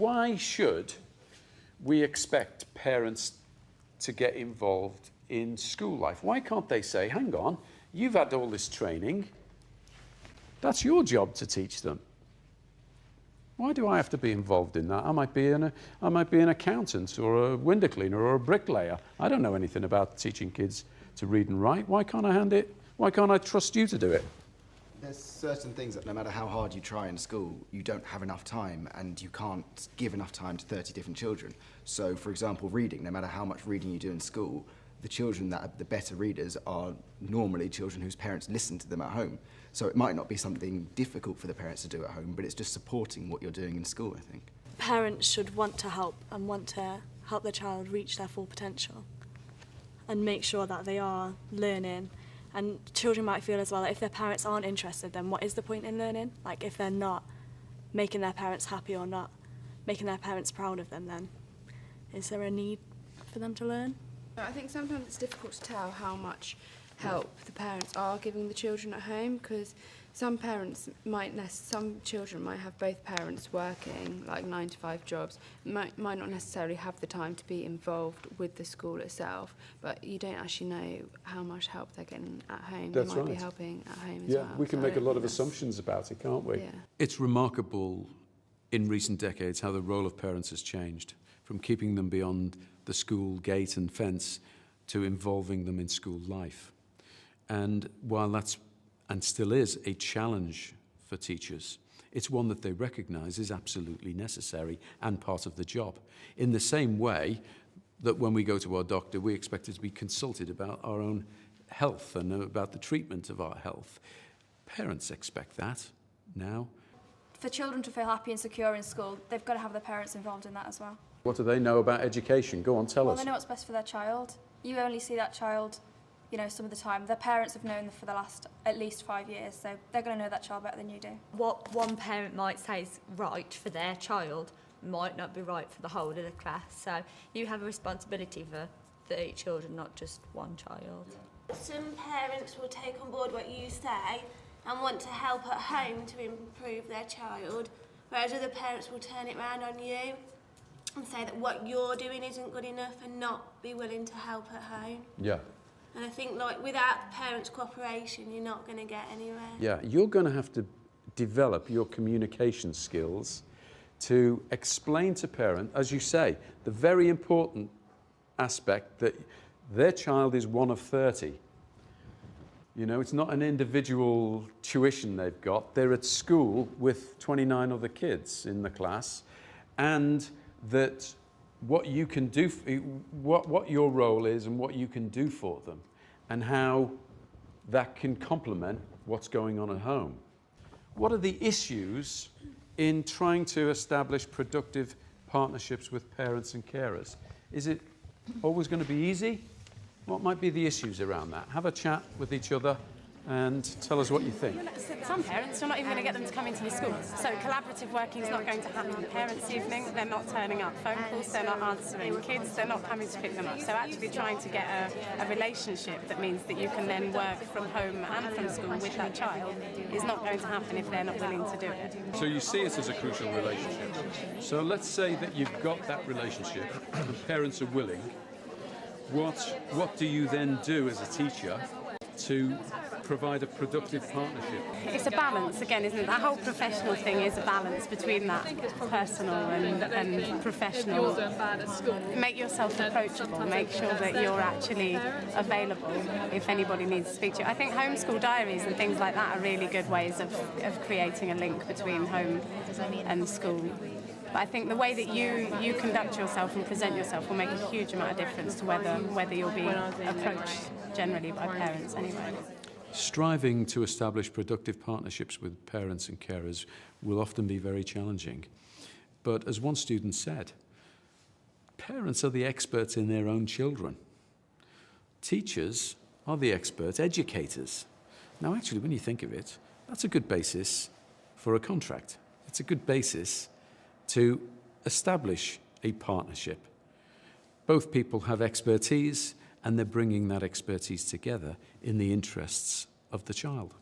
why should we expect parents to get involved in school life? Why can't they say, hang on, you've had all this training, that's your job to teach them. Why do I have to be involved in that? I might be an accountant or a window cleaner or a bricklayer. I don't know anything about teaching kids to read and write. Why can't I hand it? Why can't I trust you to do it? There's certain things that no matter how hard you try in school, you don't have enough time and you can't give enough time to 30 different children. So, for example, reading, no matter how much reading you do in school, the children that are the better readers are normally children whose parents listen to them at home. So it might not be something difficult for the parents to do at home, but it's just supporting what you're doing in school, I think. Parents should want to help and want to help their child reach their full potential and make sure that they are learning. And children might feel as well that if their parents aren't interested, then what is the point in learning? Like, if they're not making their parents happy or not making their parents proud of them, then is there a need for them to learn? I think sometimes it's difficult to tell how much help the parents are giving the children at home, because some children might have both parents working like 9-to-5 jobs, might not necessarily have the time to be involved with the school itself, but you don't actually know how much help they're getting at home. That's they might right. be helping at home as well. Yeah, we can make a lot of assumptions about it, can't we? Yeah. It's remarkable in recent decades how the role of parents has changed, from keeping them beyond the school gate and fence to involving them in school life. And while that's, and still is, a challenge for teachers, it's one that they recognise is absolutely necessary and part of the job. In the same way that when we go to our doctor, we expect to be consulted about our own health and about the treatment of our health. Parents expect that now. For children to feel happy and secure in school, they've got to have their parents involved in that as well. What do they know about education? Go on, tell us. Well, they know what's best for their child. You only see that child, you know, some of the time. Their parents have known them for the last at least 5 years, so they're going to know that child better than you do. What one parent might say is right for their child might not be right for the whole of the class. So you have a responsibility for 30 children, not just one child. Some parents will take on board what you say and want to help at home to improve their child, whereas other parents will turn it round on you and say that what you're doing isn't good enough and not be willing to help at home. Yeah. And I think, like, without parents' cooperation, you're not going to get anywhere. Yeah, you're going to have to develop your communication skills to explain to parents, as you say, the very important aspect that their child is one of 30. You know, it's not an individual tuition they've got. They're at school with 29 other kids in the class, and that what you can do, what your role is and what you can do for them, and how that can complement what's going on at home. What are the issues in trying to establish productive partnerships with parents and carers? Is it always going to be easy? What might be the issues around that? Have a chat with each other and tell us what you think. Some parents, you're not even going to get them to come into the school. So collaborative working is not going to happen. Parents' evening, they're not turning up. Phone calls, they're not answering. Kids, they're not coming to pick them up. So actually trying to get a relationship that means that you can then work from home and from school with that child is not going to happen if they're not willing to do it. So you see it as a crucial relationship. So let's say that you've got that relationship, the parents are willing. What do you then do as a teacher to provide a productive partnership? It's a balance again, isn't it? That whole professional thing is a balance between that personal and professional. Make yourself approachable, make sure that you're actually available if anybody needs to speak to you. I think homeschool diaries and things like that are really good ways of creating a link between home and school. But I think the way that you conduct yourself and present yourself will make a huge amount of difference to whether you'll be approached generally by parents anyway. Striving to establish productive partnerships with parents and carers will often be very challenging. But as one student said, parents are the experts in their own children. Teachers are the expert educators. Now, actually, when you think of it, that's a good basis for a contract. It's a good basis to establish a partnership. Both people have expertise, and they're bringing that expertise together in the interests of the child.